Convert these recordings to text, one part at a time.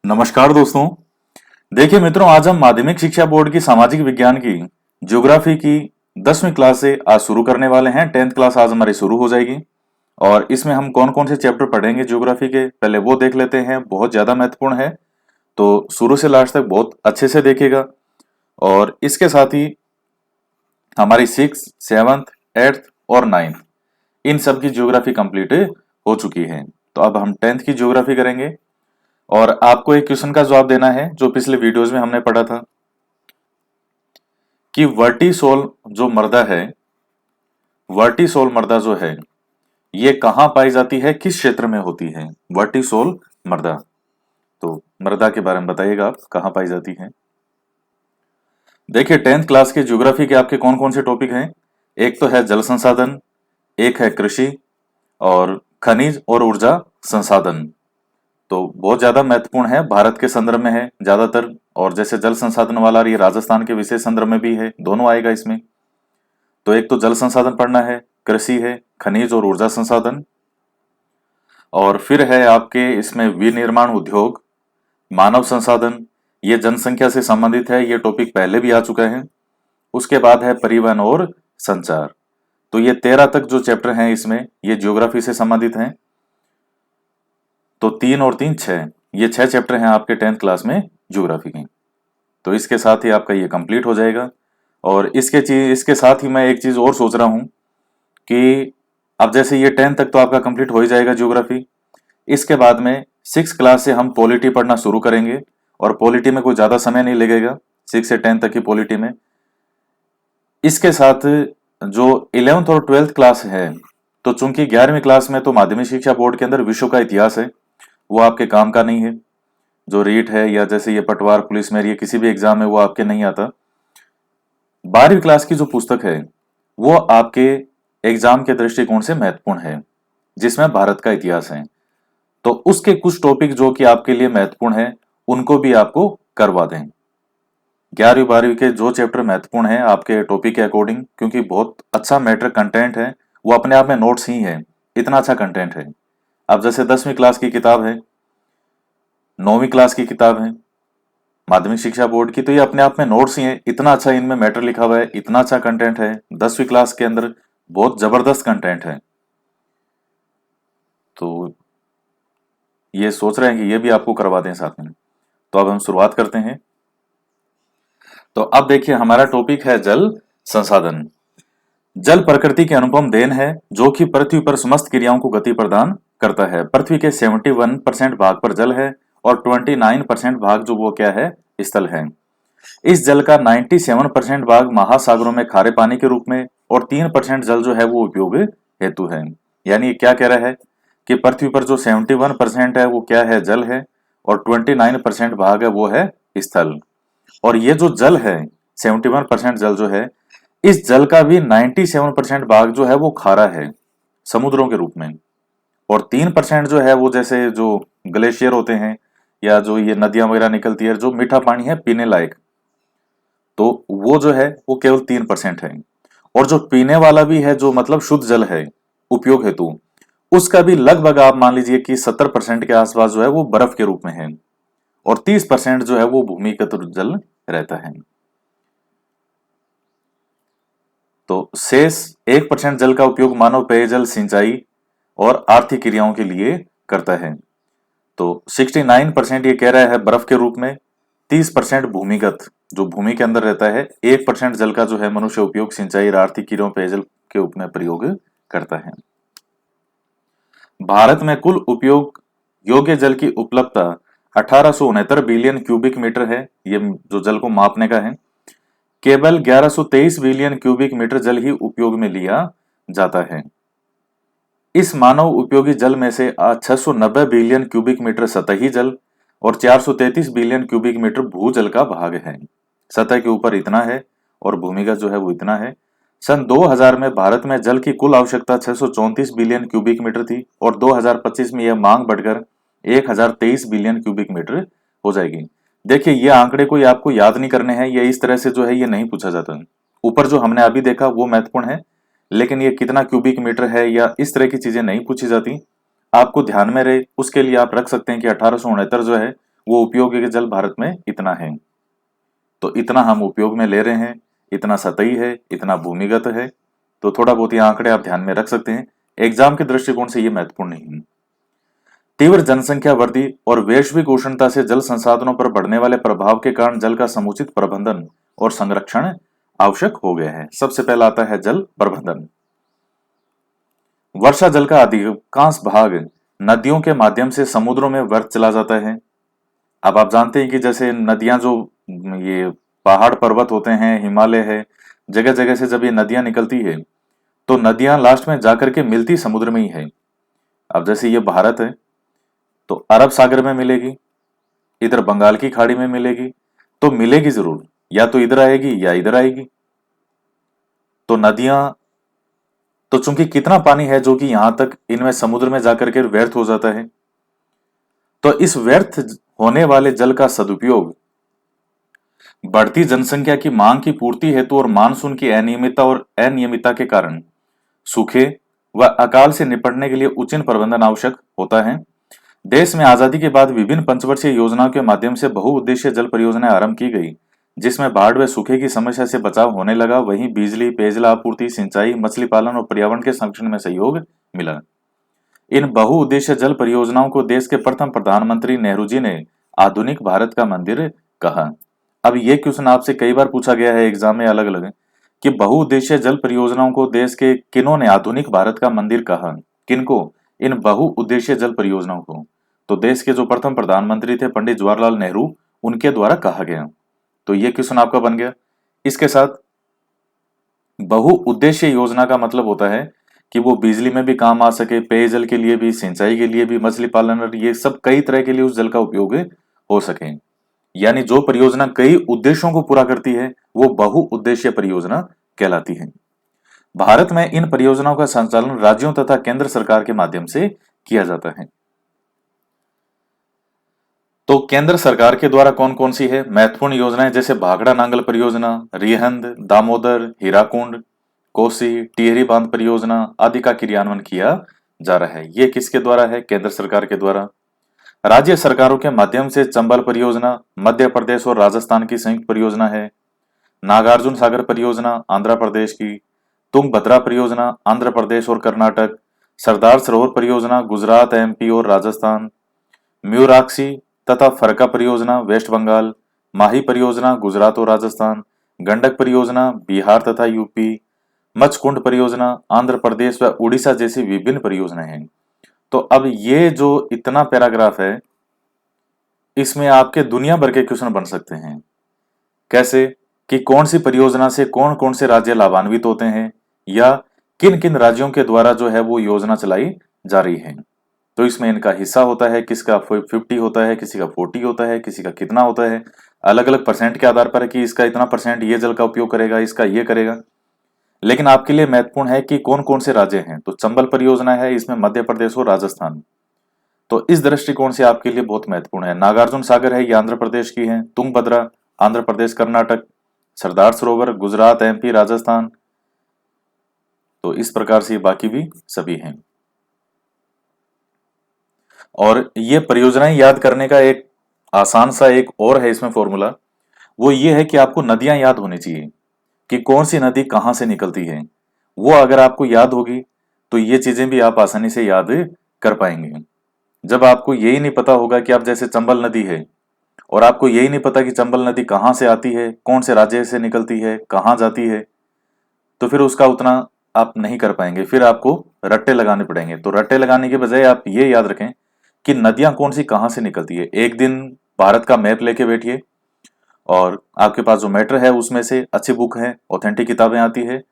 नमस्कार दोस्तों। देखिए मित्रों, आज हम माध्यमिक शिक्षा बोर्ड की सामाजिक विज्ञान की ज्योग्राफी की 10वीं क्लास से आज शुरू करने वाले हैं। 10th क्लास आज हमारी शुरू हो जाएगी और इसमें हम कौन कौन से चैप्टर पढ़ेंगे ज्योग्राफी के, पहले वो देख लेते हैं। बहुत ज्यादा महत्वपूर्ण है, तो शुरू से लास्ट तक बहुत अच्छे से देखिएगा। और इसके साथ ही हमारी 6th, 7th, 8th और 9th इन सब की ज्योग्राफी कंप्लीट हो चुकी है। तो अब हम 10th की ज्योग्राफी करेंगे और आपको एक क्वेश्चन का जवाब देना है जो पिछले वीडियोस में हमने पढ़ा था कि वर्टिसोल जो मृदा है, वर्टिसोल मृदा जो है ये कहाँ पाई जाती है, किस क्षेत्र में होती है वर्टिसोल मृदा। तो मृदा के बारे में बताइएगा, आप कहाँ पाई जाती है। देखिए 10th क्लास के ज्योग्राफी के आपके कौन कौन से टॉपिक हैं। एक तो है जल संसाधन, एक है कृषि और खनिज और ऊर्जा संसाधन। तो बहुत ज्यादा महत्वपूर्ण है, भारत के संदर्भ में है ज्यादातर। और जैसे जल संसाधन वाला ये राजस्थान के विशेष संदर्भ में भी है, दोनों आएगा इसमें। तो एक तो जल संसाधन पढ़ना है, कृषि है, खनिज और ऊर्जा संसाधन। और फिर है आपके इसमें विनिर्माण उद्योग, मानव संसाधन, ये जनसंख्या से संबंधित है, ये टॉपिक पहले भी आ चुका है। उसके बाद है परिवहन और संचार। तो ये 13 तक जो चैप्टर हैं इसमें ये ज्योग्राफी से संबंधित हैं। तो 3 और 3 6, ये 6 चैप्टर हैं आपके 10th क्लास में ज्योग्राफी के। तो इसके साथ ही आपका ये कंप्लीट हो जाएगा। और इसके साथ ही मैं एक चीज और सोच रहा हूं कि अब जैसे ये 10th तक तो आपका कंप्लीट हो ही जाएगा ज्योग्राफी, इसके बाद में 6th क्लास से हम पॉलिटी पढ़ना शुरू करेंगे। और पॉलिटी में कोई ज्यादा समय नहीं लगेगा, 6 से 10 तक की पॉलिटी में। इसके साथ जो 11th और 12th क्लास है, तो चूंकि 11वीं क्लास में तो माध्यमिक शिक्षा बोर्ड के अंदर विश्व का इतिहास है, वो आपके काम का नहीं है। जो रीट है या जैसे ये पटवार, पुलिस में, ये किसी भी एग्जाम में वो आपके नहीं आता। 12वीं क्लास की जो पुस्तक है वो आपके एग्जाम के दृष्टिकोण से महत्वपूर्ण है, जिसमें भारत का इतिहास है। तो उसके कुछ टॉपिक जो कि आपके लिए महत्वपूर्ण है उनको भी आपको करवा दें। 11वीं 12वीं के जो चैप्टर महत्वपूर्ण है आपके टॉपिक के अकॉर्डिंग, क्योंकि बहुत अच्छा मैटर कंटेंट है, वो अपने आप में नोट्स ही है, इतना अच्छा कंटेंट है। अब जैसे 10वीं क्लास की किताब है, 9वीं क्लास की किताब है माध्यमिक शिक्षा बोर्ड की, तो ये अपने आप में नोट्स ही है, इतना अच्छा इनमें मैटर लिखा हुआ है, इतना अच्छा कंटेंट है। 10वीं क्लास के अंदर बहुत जबरदस्त कंटेंट है। तो ये सोच रहे हैं कि ये भी आपको करवा दें साथ में। तो अब हम शुरुआत करते हैं। तो अब देखिए हमारा टॉपिक है जल संसाधन। जल प्रकृति की अनुपम देन है जो कि पृथ्वी पर समस्त क्रियाओं को गति प्रदान करता है। पृथ्वी के 71% भाग पर जल है और 29% भाग जो वो क्या है, स्थल है। इस जल का 97% भाग महासागरों में खारे पानी के रूप में और 3% जल जो है वो उपयोग हेतु है। यानी ये क्या कह रहा है कि पृथ्वी पर जो 71% है वो क्या है, जल है, और 29% भाग है वो है स्थल। और ये जो जल है, 71% जल जो है, इस जल का भी 97% भाग जो है वो खारा है, समुद्रों के रूप में। और 3% जो है वो जैसे जो ग्लेशियर होते हैं या जो ये नदियां वगैरह निकलती है, जो मीठा पानी है पीने लायक, तो वो जो है वो केवल 3% है। और जो पीने वाला भी है, जो मतलब शुद्ध जल है उपयोग हेतु, उसका भी लगभग आप मान लीजिए कि 70% के आसपास जो है वो बर्फ के रूप में है। और 30% जो है वो भूमिगत जल रहता है। तो शेष 1% जल का उपयोग मानव पेयजल, सिंचाई और आर्थिक क्रियाओं के लिए करता है। तो 69% ये कह रहा है बर्फ के रूप में, 30% भूमिगत जो भूमि के अंदर रहता है, 1% जल का जो है मनुष्य उपयोग, सिंचाई और आर्थिक क्रियाओं पेयजल के रूप में प्रयोग करता है। भारत में कुल उपयोग योग्य जल की उपलब्धता 1869 बिलियन क्यूबिक मीटर है, ये जो जल को मापने का है। केवल 1123 बिलियन क्यूबिक मीटर जल ही उपयोग में लिया जाता है। इस मानव उपयोगी जल में से 690 बिलियन क्यूबिक मीटर सतही जल और 433 बिलियन क्यूबिक मीटर भूजल का भाग है। सतह के ऊपर इतना है और भूमिगत जो है वो इतना है। सन 2000 में भारत में जल की कुल आवश्यकता 634 बिलियन क्यूबिक मीटर थी और 2025 में यह मांग बढ़कर 1023 बिलियन क्यूबिक मीटर हो जाएगी। देखिए ये आंकड़े कोई आपको याद नहीं करने हैं, ये इस तरह से जो है ये नहीं पूछा जाता। ऊपर जो हमने अभी देखा वो महत्वपूर्ण है, लेकिन ये कितना क्यूबिक मीटर है या इस तरह की चीजें नहीं पूछी जाती। आपको ध्यान में रहे उसके लिए आप रख सकते हैं कि 1869 जो है वो उपयोगी जल भारत में इतना है। तो इतना हम उपयोग में ले रहे हैं, इतना सतही है, इतना भूमिगत है। तो थोड़ा बहुत ये आंकड़े आप ध्यान में रख सकते हैं, एग्जाम के दृष्टिकोण से ये महत्वपूर्ण नहीं है। तीव्र जनसंख्या वृद्धि और वैश्विक उष्णता से जल संसाधनों पर बढ़ने वाले प्रभाव के कारण जल का समुचित प्रबंधन और संरक्षण आवश्यक हो गया है। सबसे पहला आता है जल प्रबंधन। वर्षा जल का अधिकांश भाग नदियों के माध्यम से समुद्रों में व्यर्थ चला जाता है। अब आप जानते हैं कि जैसे नदियां जो ये पहाड़ पर्वत होते हैं, हिमालय है, जगह जगह से जब ये नदियां निकलती है तो नदियां लास्ट में जाकर के मिलती समुद्र में ही है। अब जैसे ये भारत है तो अरब सागर में मिलेगी, इधर बंगाल की खाड़ी में मिलेगी, तो मिलेगी जरूर, या तो इधर आएगी या इधर आएगी। तो नदियां, तो चूंकि कितना पानी है जो कि यहां तक इनमें समुद्र में जाकर के व्यर्थ हो जाता है, तो इस व्यर्थ होने वाले जल का सदुपयोग बढ़ती जनसंख्या की मांग की पूर्ति हेतु और मानसून की अनियमितता के कारण सूखे व अकाल से निपटने के लिए उचित प्रबंधन आवश्यक होता है। देश में आजादी के बाद विभिन्न पंचवर्षीय योजनाओं के माध्यम से बहुउद्देशीय जल परियोजनाएं आरंभ की गई, जिसमें बाढ़ व सूखे की समस्या से बचाव होने लगा। वहीं बिजली, पेयजल आपूर्ति, सिंचाई, मछली पालन और पर्यावरण के संरक्षण में सहयोग मिला। इन बहुउद्देशीय जल परियोजनाओं को देश के प्रथम प्रधानमंत्री नेहरू जी ने आधुनिक भारत का मंदिर कहा। अब ये क्वेश्चन आपसे कई बार पूछा गया है एग्जाम में अलग अलग, कि बहुउद्देशीय जल परियोजनाओं को देश के किन्हों ने आधुनिक भारत का मंदिर कहा। किनको? इन बहुउद्देशीय जल परियोजनाओं को तो देश के जो प्रथम प्रधानमंत्री थे पंडित जवाहरलाल नेहरू, उनके द्वारा कहा गया। तो ये क्वेश्चन आपका बन गया। इसके साथ बहुउद्देशीय योजना का मतलब होता है कि वो बिजली में भी काम आ सके, पेयजल के लिए भी, सिंचाई के लिए भी, मछली पालन और ये सब कई तरह के लिए उस जल का उपयोग हो सके। यानी जो परियोजना कई उद्देश्यों को पूरा करती है वो बहुउद्देशीय परियोजना कहलाती है। भारत में इन परियोजनाओं का संचालन राज्यों तथा केंद्र सरकार के माध्यम से किया जाता है। तो केंद्र सरकार के द्वारा कौन कौन सी है महत्वपूर्ण योजनाएं, जैसे भाखड़ा नांगल परियोजना, रिहंद, दामोदर, हीराकुंड, कोसी, टिहरी बांध परियोजना आदि का क्रियान्वयन किया जा रहा है। ये किसके द्वारा है? केंद्र सरकार के द्वारा। राज्य सरकारों के माध्यम से चंबल परियोजना मध्य प्रदेश और राजस्थान की संयुक्त परियोजना है। नागार्जुन सागर परियोजना आंध्र प्रदेश की। तुंगभद्रा परियोजना आंध्र प्रदेश और कर्नाटक। सरदार सरोवर परियोजना गुजरात, एमपी और राजस्थान। म्यूराक्षी तथा फरका परियोजना वेस्ट बंगाल। माही परियोजना गुजरात और राजस्थान। गंडक परियोजना बिहार तथा यूपी। मचकुंड परियोजना आंध्र प्रदेश व उड़ीसा जैसी विभिन्न परियोजनाएं हैं। तो अब ये जो इतना पैराग्राफ है, इसमें आपके दुनिया भर के क्वेश्चन बन सकते हैं। कैसे? कि कौन सी परियोजना से कौन कौन से राज्य लाभान्वित होते हैं, या किन किन राज्यों के द्वारा जो है वो योजना चलाई जा रही है। तो इसमें इनका हिस्सा होता है, किसका 50 होता है, किसी का 40 होता है, किसी का कितना होता है, अलग अलग परसेंट के आधार पर है कि इसका इतना परसेंट ये जल का उपयोग करेगा, इसका ये करेगा। लेकिन आपके लिए महत्वपूर्ण है कि कौन कौन से राज्य हैं। तो चंबल परियोजना है, इसमें मध्य प्रदेश और राजस्थान। तो इस दृष्टिकोण से आपके लिए बहुत महत्वपूर्ण है। नागार्जुन सागर है, ये आंध्र प्रदेश की है। तुंगभद्रा आंध्र प्रदेश कर्नाटक। सरदार सरोवर गुजरात, एमपी, राजस्थान। तो इस प्रकार से बाकी भी सभी हैं। और ये परियोजनाएं याद करने का एक आसान सा एक और है इसमें फॉर्मूला, वो ये है कि आपको नदियां याद होनी चाहिए कि कौन सी नदी कहां से निकलती है। वो अगर आपको याद होगी तो ये चीजें भी आप आसानी से याद कर पाएंगे। जब आपको यही नहीं पता होगा कि आप जैसे चंबल नदी है और आपको यही नहीं पता कि चंबल नदी कहां से आती है, कौन से राज्य से निकलती है, कहां जाती है, तो फिर उसका उतना आप नहीं कर पाएंगे। फिर आपको रट्टे लगाने पड़ेंगे। तो रट्टे लगाने के बजाय आप ये याद रखें कि नदियां कौन सी कहां से निकलती है। एक दिन भारत का मैप लेके बैठिए और आपके पास जो मैटर है उसमें से अच्छी बुक है, ऑथेंटिक किताबें आती है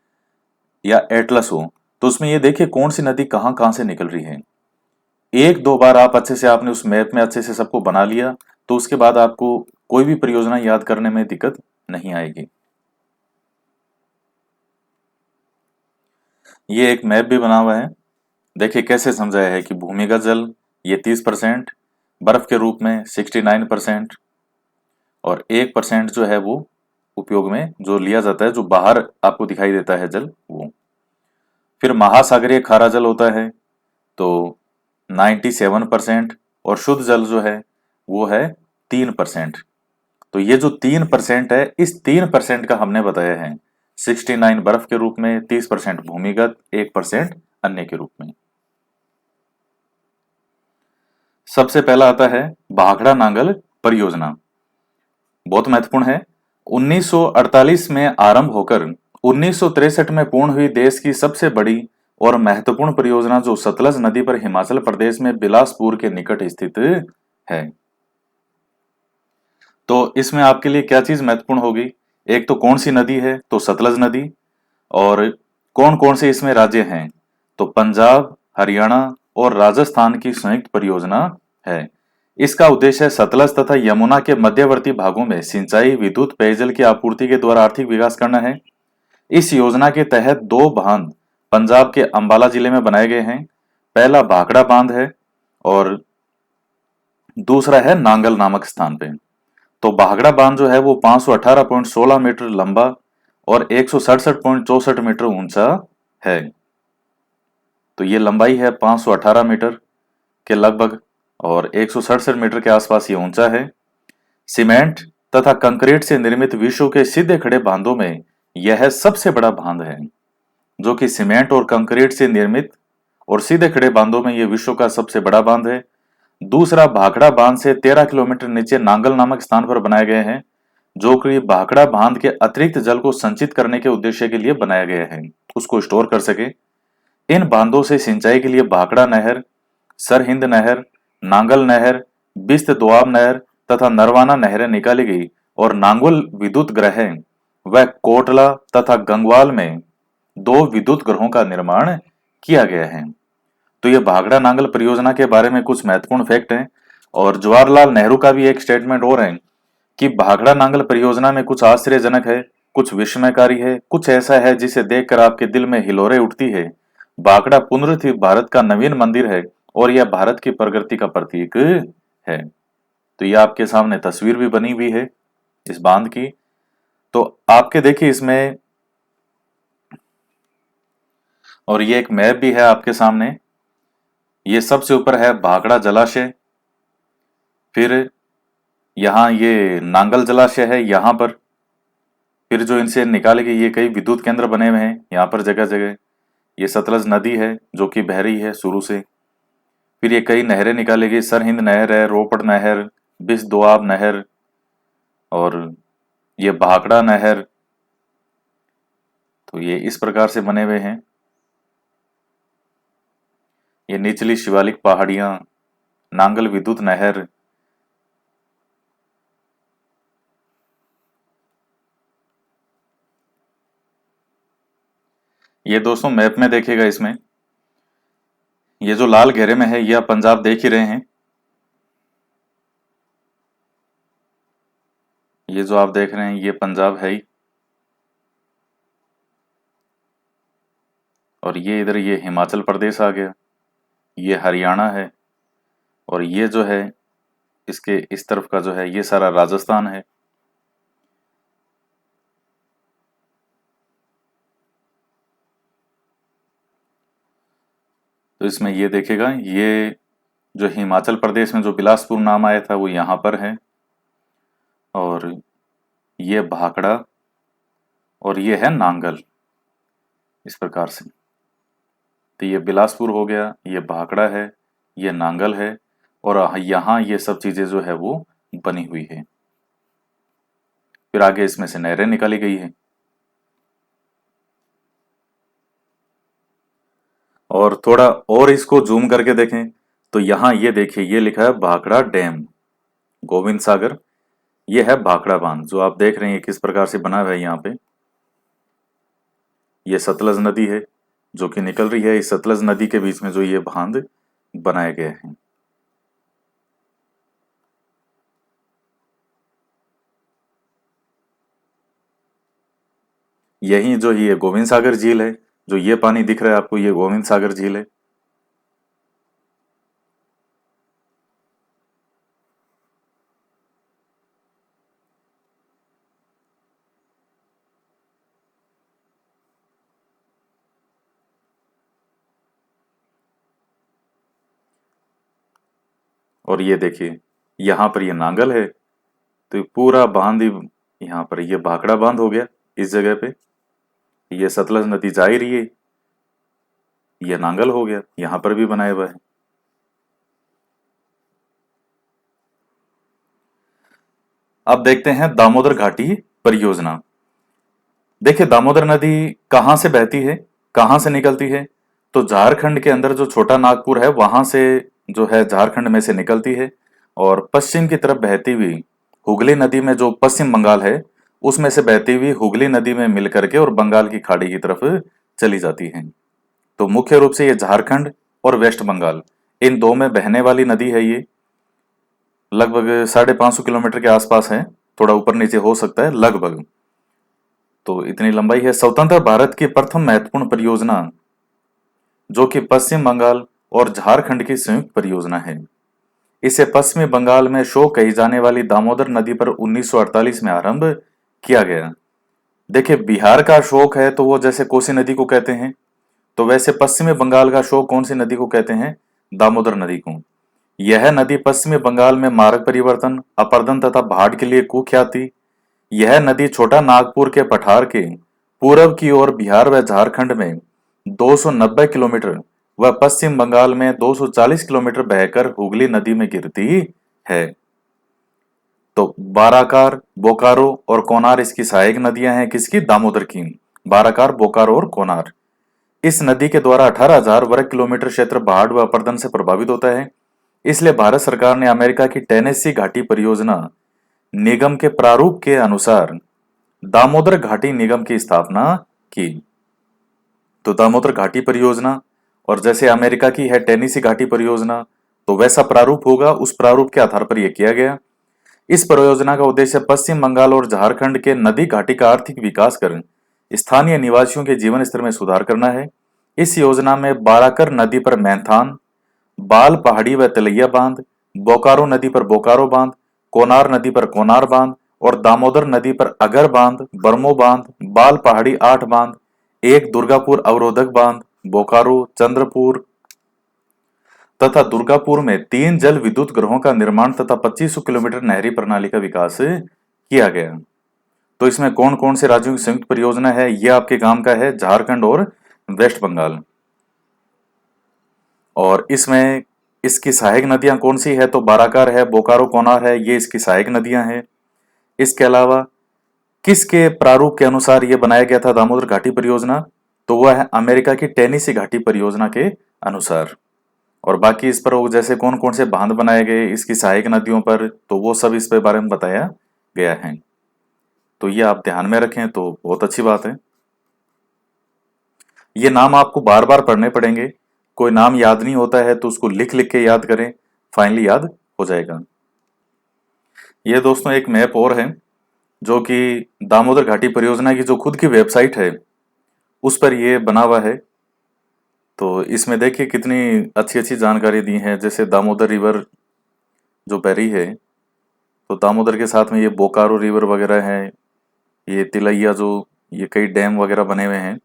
या एटलस हो, तो उसमें ये देखिए कौन सी नदी कहां कहां से निकल रही है। एक दो बार आप अच्छे से आपने उस मैप में अच्छे से सबको बना लिया तो उसके बाद आपको कोई भी परियोजना याद करने में दिक्कत नहीं आएगी। ये एक मैप भी बना हुआ है, देखिए कैसे समझाया है कि भूमिगत जल ये 30%, बर्फ के रूप में 69% और 1% जो है वो उपयोग में जो लिया जाता है, जो बाहर आपको दिखाई देता है जल वो। फिर महासागरीय खारा जल होता है तो 97% और शुद्ध जल जो है वो है 3%। तो ये जो 3% है, इस 3% का हमने बताया है 69 बर्फ के रूप में, 30% भूमिगत, 1% अन्य के रूप में। सबसे पहला आता है भाखड़ा नांगल परियोजना, बहुत महत्वपूर्ण है। 1948 में आरंभ होकर 1963 में पूर्ण हुई देश की सबसे बड़ी और महत्वपूर्ण परियोजना, जो सतलज नदी पर हिमाचल प्रदेश में बिलासपुर के निकट स्थित है। तो इसमें आपके लिए क्या चीज महत्वपूर्ण होगी? एक तो कौन सी नदी है, तो सतलज नदी। और कौन कौन से इसमें राज्य हैं, तो पंजाब, हरियाणा और राजस्थान की संयुक्त परियोजना है। इसका उद्देश्य सतलज तथा यमुना के मध्यवर्ती भागों में सिंचाई, विद्युत, पेयजल की आपूर्ति के द्वारा आर्थिक विकास करना है। इस योजना के तहत दो बांध पंजाब के अंबाला जिले में बनाए गए हैं। पहला भाखड़ा बांध है और दूसरा है नांगल नामक स्थान पे। तो भाखड़ा बांध जो है वो 518.16 मीटर लंबा और 167.64 मीटर ऊंचा है। तो ये लंबाई है 518 मीटर के लगभग और 167 मीटर के आसपास ये ऊंचा है। सीमेंट तथा कंक्रीट से निर्मित विश्व के सीधे खड़े बांधों में यह सबसे बड़ा बांध है, जो कि सीमेंट और कंक्रीट से निर्मित और सीधे खड़े बांधों में यह विश्व का सबसे बड़ा बांध है। दूसरा भाखड़ा बांध से 13 किलोमीटर नीचे नांगल नामक स्थान पर बनाए गए हैं, जो कि भाखड़ा बांध के अतिरिक्त जल को संचित करने के उद्देश्य के लिए बनाया गया है, उसको स्टोर कर सके। इन बांधों से सिंचाई के लिए भाखड़ा नहर, सरहिंद नहर, नांगल नहर, बिस्त दोआब नहर तथा नरवाना नहरें निकाली गई और नांगल विद्युत ग्रह व कोटला तथा गंगवाल में 2 विद्युत ग्रहों का निर्माण किया गया है। तो ये भाखड़ा नांगल परियोजना के बारे में कुछ महत्वपूर्ण फैक्ट हैं। और जवाहरलाल नेहरू का भी एक स्टेटमेंट और है कि भाखड़ा नांगल परियोजना में कुछ आश्चर्यजनक है, कुछ विस्मयकारी है, कुछ ऐसा है जिसे देखकर आपके दिल में हिलोरें उठती है। भाखड़ा पुनरुत्थित भारत का नवीन मंदिर है और यह भारत की प्रगति का प्रतीक है। तो यह आपके सामने तस्वीर भी बनी हुई है इस बांध की। तो आपके देखिए इसमें, और ये एक मैप भी है आपके सामने। ये सबसे ऊपर है भाखड़ा जलाशय, फिर यहाँ ये नांगल जलाशय है यहाँ पर, फिर जो इनसे निकाले गए ये कई विद्युत केंद्र बने हुए हैं यहाँ पर जगह जगह। ये सतलज नदी है जो कि बह रही है शुरू से। फिर ये कई नहरें निकाली गई, सरहिंद नहर है, रोपड़ नहर, बिस दोआब नहर और ये भाखड़ा नहर। तो ये इस प्रकार से बने हुए हैं। ये निचली शिवालिक पहाड़ियां, नांगल विद्युत नहर। ये दोस्तों मैप में देखिएगा, इसमें ये जो लाल घेरे में है ये आप पंजाब देख ही रहे हैं। ये जो आप देख रहे हैं ये पंजाब है ही। और ये इधर ये हिमाचल प्रदेश आ गया, ये हरियाणा है और ये जो है इसके इस तरफ का जो है ये सारा राजस्थान है। तो इसमें ये देखेगा, ये जो हिमाचल प्रदेश में जो बिलासपुर नाम आया था वो यहाँ पर है, और ये भाखड़ा और ये है नांगल, इस प्रकार से। तो ये बिलासपुर हो गया, ये भाखड़ा है, ये नांगल है और यहाँ ये सब चीजें जो है वो बनी हुई है। फिर आगे इसमें से नहरें निकाली गई है। और थोड़ा और इसको जूम करके देखें तो यहाँ ये देखिए, ये लिखा है भाखड़ा डैम, गोविंद सागर। ये है भाखड़ा बांध जो आप देख रहे हैं किस प्रकार से बना हुआ है यहाँ पे। ये सतलज नदी है जो कि निकल रही है, इस सतलज नदी के बीच में जो ये बांध बनाए गए हैं। यही जो ये गोविंद सागर झील है, जो ये पानी दिख रहा है आपको, ये गोविंद सागर झील है। और ये देखिए यहाँ पर ये नांगल है तो ये पूरा बांध ही यहाँ पर, ये भाखड़ा बांध हो गया इस जगह पे, ये सतलज नदी जा ही रही है, ये नांगल हो गया, यहाँ पर भी बनाया हुआ है। अब देखते हैं दामोदर घाटी परियोजना। देखिए दामोदर नदी कहाँ से बहती है, कहाँ से निकलती है? तो झारखंड के अंदर जो छोटा नागपुर है वहां से जो है झारखंड में से निकलती है, और पश्चिम की तरफ बहती हुई हुगली नदी में, जो पश्चिम बंगाल है उसमें से बहती हुई हुगली नदी में मिल करके और बंगाल की खाड़ी की तरफ चली जाती है। तो मुख्य रूप से ये झारखंड और वेस्ट बंगाल, इन दो में बहने वाली नदी है ये। लगभग 550 किलोमीटर के आसपास है, थोड़ा ऊपर नीचे हो सकता है लगभग। तो इतनी लंबाई है। स्वतंत्र भारत की प्रथम महत्वपूर्ण परियोजना, जो कि पश्चिम बंगाल और झारखंड की संयुक्त परियोजना है। इसे पश्चिमी बंगाल में शोक कही जाने वाली दामोदर नदी पर 1948 में आरंभ किया गया। देखिए बिहार का शोक है तो वो जैसे कोसी नदी को कहते हैं, तो वैसे पश्चिमी बंगाल का शोक कौन सी नदी को कहते हैं? दामोदर नदी को। यह नदी पश्चिमी बंगाल में मार्ग परिवर्तन, अपरदन तथा बाढ़ के लिए कुख्यात थी। यह नदी छोटा नागपुर के पठार के पूरब की ओर बिहार व झारखंड में 290 किलोमीटर व पश्चिम बंगाल में 240 किलोमीटर बहकर हुगली नदी में गिरती है। तो बाराकार, बोकारो और कोनार इसकी सहायक नदियां हैं, किसकी? दामोदर की। बाराकार, बोकारो और कोनार। इस नदी के द्वारा 18,000 वर्ग किलोमीटर क्षेत्र बाढ़ व अपरदन से प्रभावित होता है। इसलिए भारत सरकार ने अमेरिका की टेनेसी घाटी परियोजना निगम के प्रारूप के अनुसार दामोदर घाटी निगम की स्थापना की। तो दामोदर घाटी परियोजना, और जैसे अमेरिका की है टेनेसी घाटी परियोजना, तो वैसा प्रारूप होगा, उस प्रारूप के आधार पर यह किया गया। इस परियोजना का उद्देश्य पश्चिम बंगाल और झारखंड के नदी घाटी का आर्थिक विकास कर स्थानीय निवासियों के जीवन स्तर में सुधार करना है। इस योजना में बाराकर नदी पर मैंथान, बाल पहाड़ी व तलैया बांध, बोकारो नदी पर बोकारो बांध, कोनार नदी पर कोनार बांध और दामोदर नदी पर अगर बांध, बरमो बांध, बाल पहाड़ी 8 बांध, एक दुर्गापुर अवरोधक बांध, बोकारो, चंद्रपुर तथा दुर्गापुर में 3 जल विद्युत ग्रहों का निर्माण तथा 2500 किलोमीटर नहरी प्रणाली का विकास किया गया। तो इसमें कौन कौन से राज्यों की संयुक्त परियोजना है? यह आपके काम का है, झारखंड और वेस्ट बंगाल। और इसमें इसकी सहायक नदियां कौन सी है? तो बाराकार है, बोकारो, कोनार है, ये इसकी सहायक नदियां हैं। इसके अलावा किसके प्रारूप के अनुसार यह बनाया गया था दामोदर घाटी परियोजना? तो वह है अमेरिका की टेनेसी घाटी परियोजना के अनुसार। और बाकी इस पर वो जैसे कौन कौन से बांध बनाए गए इसकी सहायक नदियों पर, तो वो सब इस पे बारे में बताया गया है। तो ये आप ध्यान में रखें तो बहुत अच्छी बात है। ये नाम आपको बार बार पढ़ने पड़ेंगे, कोई नाम याद नहीं होता है तो उसको लिख लिख के याद करें, फाइनली याद हो जाएगा। ये दोस्तों एक मैप और है, जो कि दामोदर घाटी परियोजना की जो खुद की वेबसाइट है उस पर ये बना हुआ है। तो इसमें देखिए कितनी अच्छी अच्छी जानकारी दी है, जैसे दामोदर रिवर जो बह रही है, तो दामोदर के साथ में ये बोकारो रिवर वगैरह है, ये तिलैया, जो ये कई डैम वगैरह बने हुए हैं,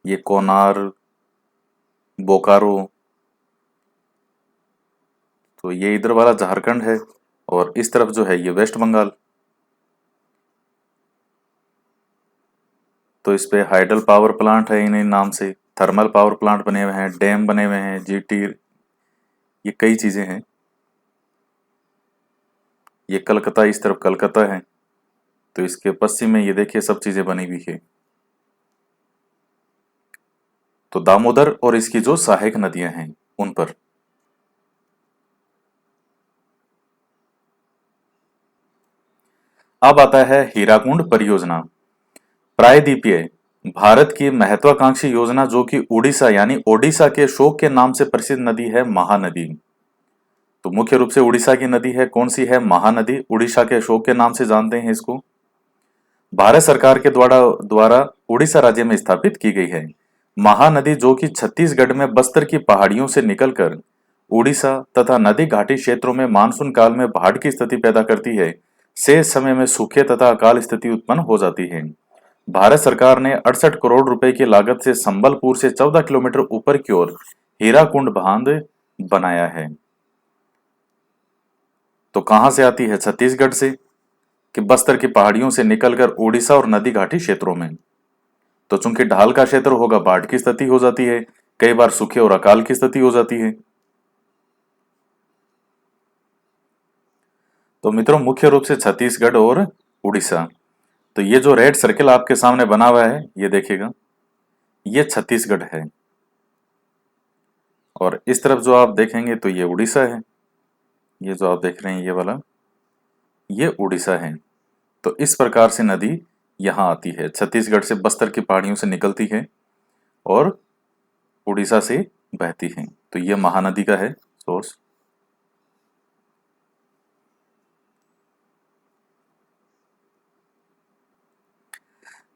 ये कोनार, बोकारो, तो ये इधर वाला झारखंड है, और इस तरफ जो है ये वेस्ट बंगाल। तो इस पे हाइडल पावर प्लांट है इन नाम से, थर्मल पावर प्लांट बने हुए हैं, डैम बने हुए हैं, जीटी, ये कई चीजें हैं। ये कलकत्ता, इस तरफ कलकत्ता है, तो इसके पश्चिम में ये देखिए सब चीजें बनी हुई है। तो दामोदर और इसकी जो सहायक नदियां हैं उन पर। अब आता है हीराकुंड परियोजना, प्रायद्वीपीय भारत की महत्वाकांक्षी योजना, जो कि उड़ीसा यानी ओडिशा के शोक के नाम से प्रसिद्ध नदी है महानदी। तो मुख्य रूप से उड़ीसा की नदी है, कौन सी है? महानदी। उड़ीसा के अशोक के नाम से जानते हैं इसको। भारत सरकार के द्वारा द्वारा उड़ीसा राज्य में स्थापित की गई है। महानदी, जो कि छत्तीसगढ़ में बस्तर की पहाड़ियों से निकलकर उड़ीसा तथा नदी घाटी क्षेत्रों में मानसून काल में बाढ़ की स्थिति पैदा करती है, शेष समय में सूखे तथा अकाल स्थिति उत्पन्न हो जाती है। भारत सरकार ने 68 करोड़ रुपए की लागत से संबलपुर से 14 किलोमीटर ऊपर की ओर हीराकुंड बांध बनाया है। तो कहां से आती है? छत्तीसगढ़ से, कि बस्तर की पहाड़ियों से निकलकर उड़ीसा और नदी घाटी क्षेत्रों में। तो चूंकि ढाल का क्षेत्र होगा, बाढ़ की स्थिति हो जाती है, कई बार सूखे और अकाल की स्थिति हो जाती है। तो मित्रों, मुख्य रूप से छत्तीसगढ़ और उड़ीसा। तो ये जो रेड सर्कल आपके सामने बना हुआ है, ये देखिएगा, ये छत्तीसगढ़ है, और इस तरफ जो आप देखेंगे तो ये उड़ीसा है। ये जो आप देख रहे हैं ये वाला, ये उड़ीसा है। तो इस प्रकार से नदी यहाँ आती है, छत्तीसगढ़ से बस्तर की पहाड़ियों से निकलती है और उड़ीसा से बहती है। तो ये महानदी का है सोर्स।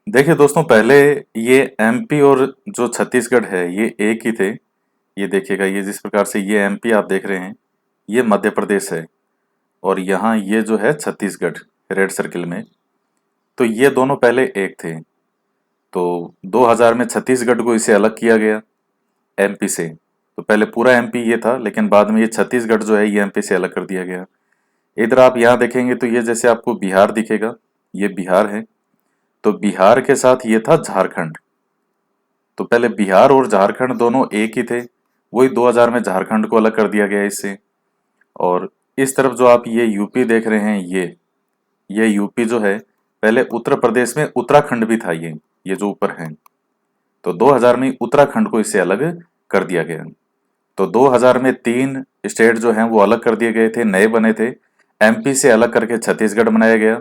देखिए दोस्तों, पहले ये एमपी और जो छत्तीसगढ़ है ये एक ही थे। ये देखिएगा, ये जिस प्रकार से ये एमपी आप देख रहे हैं, ये मध्य प्रदेश है, और यहाँ ये जो है छत्तीसगढ़ रेड सर्किल में। तो ये दोनों पहले एक थे। तो 2000 में छत्तीसगढ़ को इसे अलग किया गया एमपी से। तो पहले पूरा एमपी ये था, लेकिन बाद में ये छत्तीसगढ़ जो है ये एमपी से अलग कर दिया गया। इधर आप यहाँ देखेंगे तो ये जैसे आपको बिहार दिखेगा, ये बिहार है। तो बिहार के साथ ये था झारखंड। तो पहले बिहार और झारखंड दोनों एक ही थे, वही 2000 में झारखंड को अलग कर दिया गया इससे। और इस तरफ जो आप ये यूपी देख रहे हैं, ये यूपी जो है, पहले उत्तर प्रदेश में उत्तराखंड भी था ये जो ऊपर है। तो 2000 में उत्तराखंड को इससे अलग कर दिया गया। तो 2000 में 3 स्टेट जो हैं वो अलग कर दिए गए थे, नए बने थे। एमपी से अलग करके छत्तीसगढ़ बनाया गया,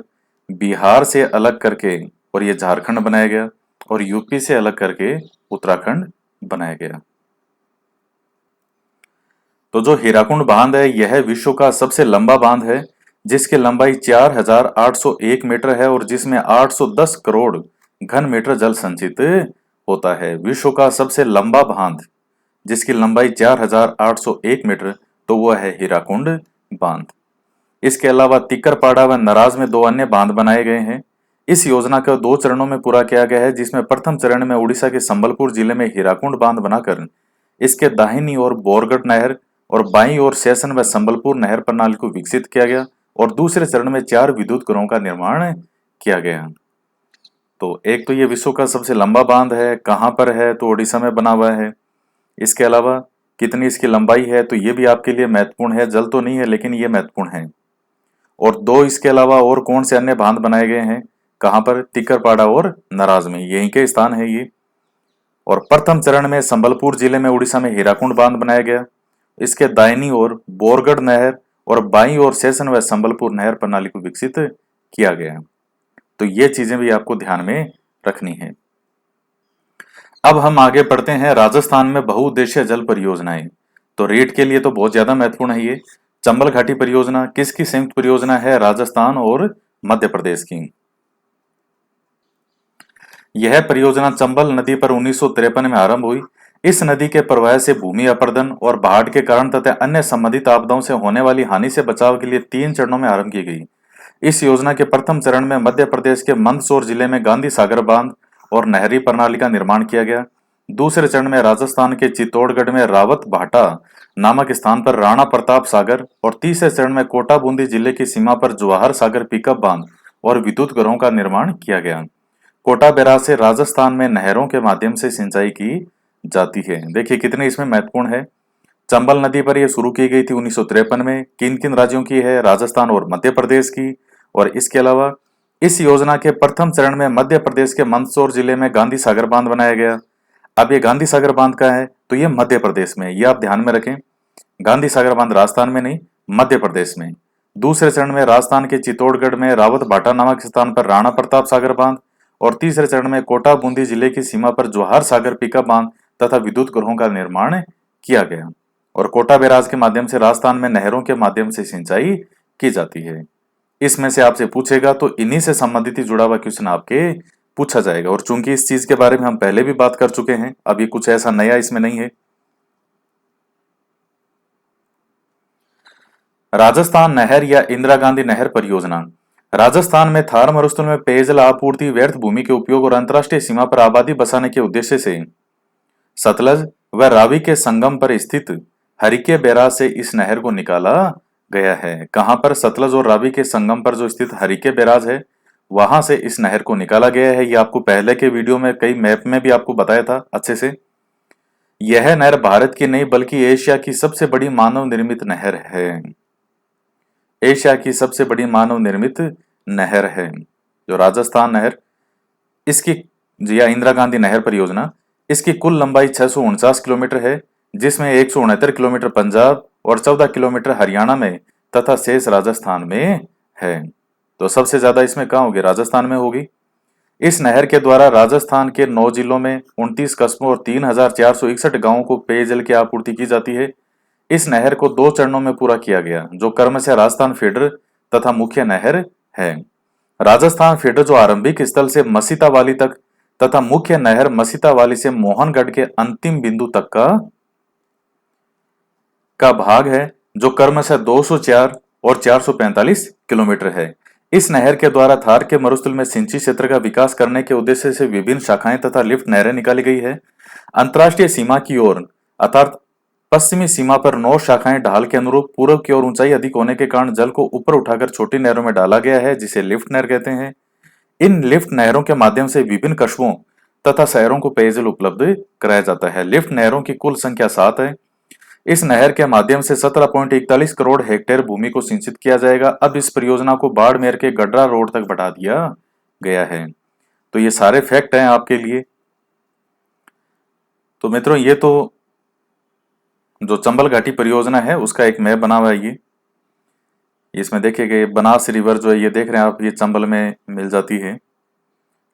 बिहार से अलग करके और ये झारखंड बनाया गया, और यूपी से अलग करके उत्तराखंड बनाया गया। तो जो हीराकुंड बांध है, यह विश्व का सबसे लंबा बांध है, जिसकी लंबाई 4801 मीटर है और जिसमें 810 करोड़ घन मीटर जल संचित होता है। विश्व का सबसे लंबा बांध जिसकी लंबाई 4801 मीटर, तो वह है हीराकुंड बांध। इसके अलावा तिक्करपाड़ा व नराज में 2 अन्य बांध बनाए गए हैं। इस योजना को 2 चरणों में पूरा किया गया है, जिसमें प्रथम चरण में उड़ीसा के संबलपुर जिले में हीराकुंड बांध बनाकर इसके दाहिनी ओर बोरगढ़ नहर और बाईं ओर सेसन व संबलपुर नहर प्रणाली को विकसित किया गया, और दूसरे चरण में 4 विद्युत घरों का निर्माण किया गया। तो एक तो ये विश्व का सबसे लंबा बांध है, कहाँ पर है? तो उड़ीसा में बना हुआ है। इसके अलावा कितनी इसकी लंबाई है, तो ये भी आपके लिए महत्वपूर्ण है। जल तो नहीं है, लेकिन ये महत्वपूर्ण है। और 2 इसके अलावा और कौन से अन्य बांध बनाए गए हैं? कहाँ पर? तिक्करपाड़ा और नराज में, यहीं के स्थान है ये। और प्रथम चरण में संबलपुर जिले में उड़ीसा में हीराकुंड बांध बनाया गया। इसके दाहिनी ओर बोरगढ़ नहर और बाईं ओर सेसन व संबलपुर नहर प्रणाली को विकसित किया गया। तो ये चीजें भी आपको ध्यान में रखनी है। अब हम आगे बढ़ते हैं। राजस्थान में बहुउद्देशीय जल परियोजनाएं, तो रेट के लिए तो बहुत ज्यादा महत्वपूर्ण है ये। चंबल घाटी परियोजना किसकी संयुक्त परियोजना है? राजस्थान और मध्य प्रदेश की। यह परियोजना चंबल नदी पर 1953 में आरंभ हुई। इस नदी के प्रवाह से भूमि अपरदन और बाढ़ के कारण तथा अन्य संबंधित आपदाओं से होने वाली हानि से बचाव के लिए 3 चरणों में आरंभ की गई। इस योजना के प्रथम चरण में मध्य प्रदेश के मंदसौर जिले में गांधी सागर बांध और नहरी प्रणाली का निर्माण किया गया। दूसरे चरण में राजस्थान के चित्तौड़गढ़ में रावत भाटा नामक स्थान पर राणा प्रताप सागर, और तीसरे चरण में कोटा बूंदी जिले की सीमा पर जवाहर सागर पिकअप बांध और विद्युत घरों का निर्माण किया गया। कोटा बैराज से राजस्थान में नहरों के माध्यम से सिंचाई की जाती है। देखिए कितने इसमें महत्वपूर्ण है। चंबल नदी पर यह शुरू की गई थी 1953 में। किन किन राज्यों की है? राजस्थान और मध्य प्रदेश की। और इसके अलावा इस योजना के प्रथम चरण में मध्य प्रदेश के मंदसौर जिले में गांधी सागर बांध बनाया गया। अब ये गांधी सागर बांध का है, तो ये मध्य प्रदेश में, ये आप ध्यान में रखें। गांधी सागर बांध राजस्थान में नहीं, मध्य प्रदेश में। दूसरे चरण में राजस्थान के चित्तौड़गढ़ में रावत भाटा नामक स्थान पर राणा प्रताप सागर बांध, और तीसरे चरण में कोटा बूंदी जिले की सीमा पर जवाहर सागर पिकअप बांध तथा विद्युत गृहों का निर्माण किया गया। और कोटा बैराज के माध्यम से राजस्थान में नहरों के माध्यम से सिंचाई की जाती है। इसमें से आपसे पूछेगा तो इन्हीं से संबंधित ही जुड़ा हुआ क्वेश्चन आपके पूछा जाएगा। और चूंकि इस चीज के बारे में हम पहले भी बात कर चुके हैं, अब ये कुछ ऐसा नया इसमें नहीं है। राजस्थान नहर या इंदिरा गांधी नहर परियोजना। राजस्थान में थार मरुस्थल में पेयजल आपूर्ति, व्यर्थ भूमि के उपयोग और अंतर्राष्ट्रीय सीमा पर आबादी बसाने के उद्देश्य से सतलज व रावी के संगम पर स्थित हरिके बैराज से इस नहर को निकाला गया है। कहां पर? सतलज और रावी के संगम पर जो स्थित हरिके बैराज है, वहां से इस नहर को निकाला गया है। ये आपको पहले के वीडियो में कई मैप में भी आपको बताया था अच्छे से। यह नहर भारत की नहीं बल्कि एशिया की सबसे बड़ी मानव निर्मित नहर है। एशिया की सबसे बड़ी मानव निर्मित नहर है जो राजस्थान नहर, इसकी या इंदिरा गांधी नहर परियोजना, इसकी कुल लंबाई 649 किलोमीटर है, जिसमें 169 किलोमीटर पंजाब और 14 किलोमीटर हरियाणा में तथा शेष राजस्थान में है। तो सबसे ज्यादा इसमें कहाँ होगी? राजस्थान में होगी। इस नहर के द्वारा राजस्थान के 9 जिलों में 29 कस्बों और 3461 गांवों को पेयजल की आपूर्ति की जाती है। इस नहर को 2 चरणों में पूरा किया गया, जो क्रमशः राजस्थान फीडर तथा मुख्य नहर है। राजस्थान फीडर जो आरंभिक स्थल से मसीतावाली तक तथा मुख्य नहर मसीतावाली से मोहनगढ़ के अंतिम बिंदु तक का भाग है, जो क्रमशः 204 और 445 किलोमीटर है। इस नहर के द्वारा थार के मरुस्थल में सिंचित क्षेत्र का विकास करने के उद्देश्य से विभिन्न शाखाएं तथा लिफ्ट नहरें निकाली गई है। अंतर्राष्ट्रीय सीमा की ओर अर्थात पश्चिमी सीमा पर 9 शाखाएं ढाल के अनुरूप पूर्व की ओर ऊंचाई अधिक होने के कारण जल को ऊपर उठाकर छोटी नहरों में डाला गया है, जिसे लिफ्ट नहर कहते हैं। इन लिफ्ट नहरों के माध्यम से विभिन्न कस्बों तथा शहरों को पेयजल उपलब्ध कराया जाता है। लिफ्ट नहरों की कुल संख्या 7 है। इस नहर के माध्यम से 17.41 करोड़ हेक्टेयर भूमि को सिंचित किया जाएगा। अब इस परियोजना को बाड़मेर के गडरा रोड तक बढ़ा दिया गया है। तो ये सारे फैक्ट हैं आपके लिए। तो मित्रों, ये तो जो चंबल घाटी परियोजना है उसका एक मैप बना हुआ है। ये इसमें देखिएगा, ये बनास रिवर जो है ये देख रहे हैं आप, ये चंबल में मिल जाती है।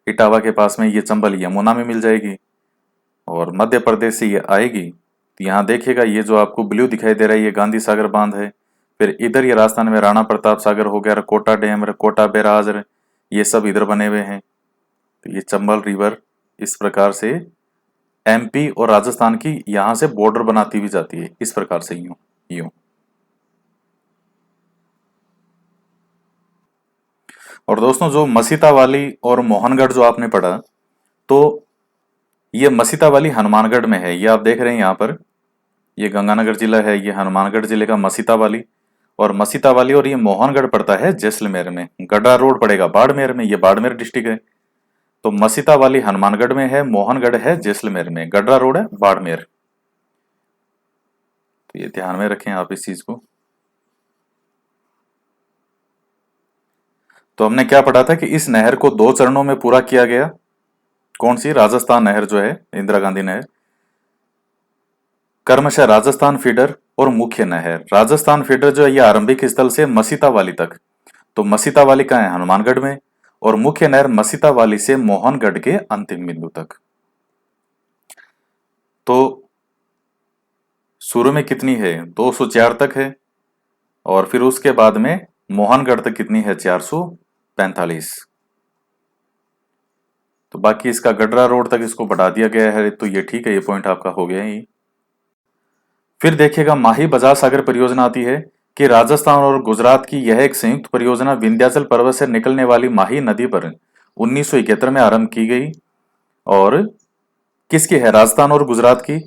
इटावा के पास में ये चंबल यमुना में मिल जाएगी और मध्य प्रदेश से ये आएगी। तो यहाँ देखिएगा, ये जो आपको ब्लू दिखाई दे रहा है ये गांधी सागर बांध है। फिर इधर ये राजस्थान में राणा प्रताप सागर हो गया, कोटा डैम, कोटा बैराज, ये सब इधर बने हुए हैं। तो ये चंबल रिवर इस प्रकार से एमपी और राजस्थान की यहाँ से बॉर्डर बनाती हुई जाती है, इस प्रकार से यूं यूं। और दोस्तों, जो मसीता वाली और मोहनगढ़ जो आपने पढ़ा, तो ये मसीता वाली हनुमानगढ़ में है। ये आप देख रहे हैं यहाँ पर, ये गंगानगर जिला है, ये हनुमानगढ़ जिले का मसीता वाली। और ये मोहनगढ़ पड़ता है जैसलमेर में। गड्ढा रोड पड़ेगा बाड़मेर में, ये बाड़मेर डिस्ट्रिक्ट है। तो मसीता वाली हनुमानगढ़ में है, मोहनगढ़ है जैसलमेर में, गड्ढा रोड है बाड़मेर। तो ये ध्यान में रखें आप इस चीज को। तो हमने क्या पढ़ा था कि इस नहर को 2 चरणों में पूरा किया गया। कौन सी? राजस्थान नहर जो है, इंदिरा गांधी नहर, क्रमशः राजस्थान फीडर और मुख्य नहर। राजस्थान फीडर जो है ये आरंभिक स्थल से मसीतावाली तक, तो मसीतावाली का है हनुमानगढ़ में, और मुख्य नहर मसीतावाली से मोहनगढ़ के अंतिम बिंदु तक। तो शुरू में कितनी है? 204 तक है, और फिर उसके बाद में मोहनगढ़ तक कितनी है? 445। तो बाकी इसका गडरा रोड तक इसको बढ़ा दिया गया है। तो ये ठीक है, ये पॉइंट आपका हो गया ही। फिर देखिएगा, माही बजाज सागर परियोजना आती है कि राजस्थान और गुजरात की यह एक संयुक्त परियोजना विंध्याचल पर्वत से निकलने वाली माही नदी पर 1971 में आरंभ की गई। और किसकी है? राजस्थान और गुजरात की,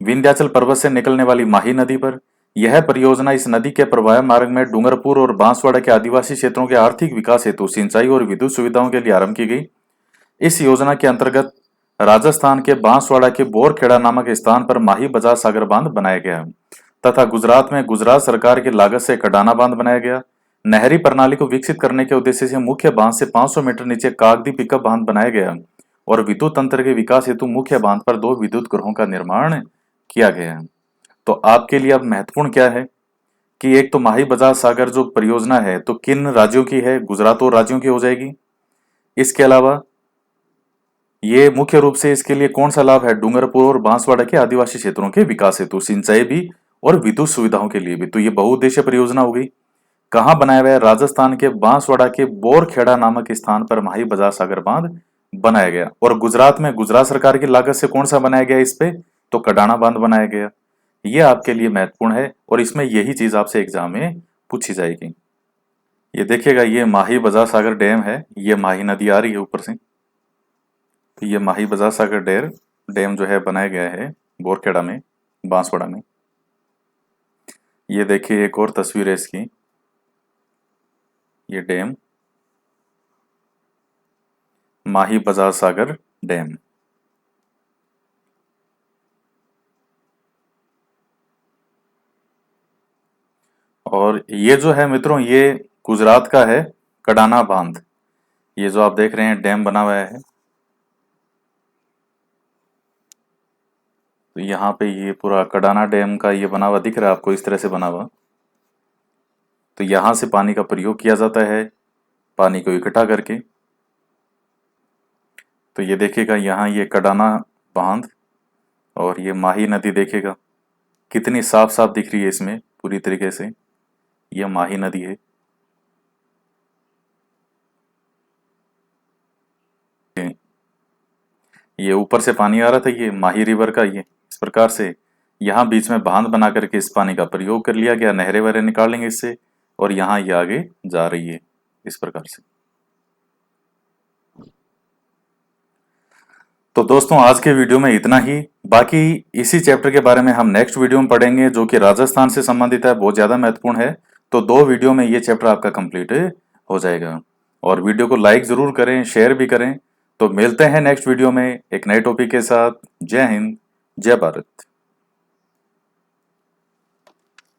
विंध्याचल पर्वत से निकलने वाली माही नदी पर। यह परियोजना इस नदी के प्रवाह मार्ग में डूंगरपुर और बांसवाड़ा के आदिवासी क्षेत्रों के आर्थिक विकास हेतु सिंचाई और विद्युत सुविधाओं के लिए आरंभ की गई। इस योजना के अंतर्गत राजस्थान के बांसवाड़ा के बोरखेड़ा नामक स्थान पर माही बजाज सागर बांध बनाया गया तथा गुजरात में गुजरात सरकार की लागत से कडाना बांध बनाया गया। नहरी प्रणाली को विकसित करने के उद्देश्य से मुख्य बांध से 500 मीटर नीचे कागदी पिकअप बांध बनाया गया और विद्युत तंत्र के विकास हेतु मुख्य बांध पर 2 विद्युत गृहों का निर्माण किया गया है। तो आपके लिए अब महत्वपूर्ण क्या है कि एक तो माही बजाज सागर जो परियोजना है तो किन राज्यों की है? गुजरात और राज्यों की हो जाएगी। इसके अलावा ये मुख्य रूप से इसके लिए कौन सा लाभ है? डूंगरपुर और बांसवाड़ा के आदिवासी क्षेत्रों के विकास हेतु, सिंचाई भी और विद्युत सुविधाओं के लिए भी। तो ये बहुउद्देशीय परियोजना हो गई। कहाँ बनाया हुआ है? राजस्थान के बांसवाड़ा के बोरखेड़ा नामक स्थान पर माही बजाज सागर बांध बनाया गया। और गुजरात में गुजरात सरकार की लागत से कौन सा बनाया गया इस पे? तो कडाना बांध बनाया गया। ये आपके लिए महत्वपूर्ण है और इसमें यही चीज आपसे एग्जाम में पूछी जाएगी। ये देखिएगा, ये माही बजाज सागर डैम है, ये माही नदी आ रही है ऊपर से। तो ये माही बजाज सागर डैम जो है बनाया गया है बोरखेड़ा में, बांसवाड़ा में। ये देखिए एक और तस्वीर है इसकी, ये डैम माही बजाज सागर डैम। और ये जो है मित्रों, ये गुजरात का है, कडाना बांध। ये जो आप देख रहे हैं डैम बना हुआ है, तो यहाँ पे ये पूरा कडाना डैम का ये बना हुआ दिख रहा है आपको, इस तरह से बना हुआ। तो यहाँ से पानी का प्रयोग किया जाता है, पानी को इकट्ठा करके। तो ये देखेगा यहाँ ये कडाना बांध, और ये माही नदी देखेगा कितनी साफ साफ दिख रही है इसमें पूरी तरीके से, ये माही नदी है। ये ऊपर से पानी आ रहा था, ये माही रिवर का, ये इस प्रकार से यहाँ बीच में बांध बना करके इस पानी का प्रयोग कर लिया गया, नहरें वहरें निकाल लेंगे इससे, और यहाँ ये आगे जा रही है इस प्रकार से। तो दोस्तों आज के वीडियो में इतना ही। बाकी इसी चैप्टर के बारे में हम नेक्स्ट वीडियो में पढ़ेंगे, जो कि राजस्थान से संबंधित है, बहुत ज्यादा महत्वपूर्ण है। तो 2 वीडियो में ये चैप्टर आपका कंप्लीट हो जाएगा। और वीडियो को लाइक जरूर करें, शेयर भी करें। तो मिलते हैं नेक्स्ट वीडियो में एक नए टॉपिक के साथ। जय हिंद, जय भारत।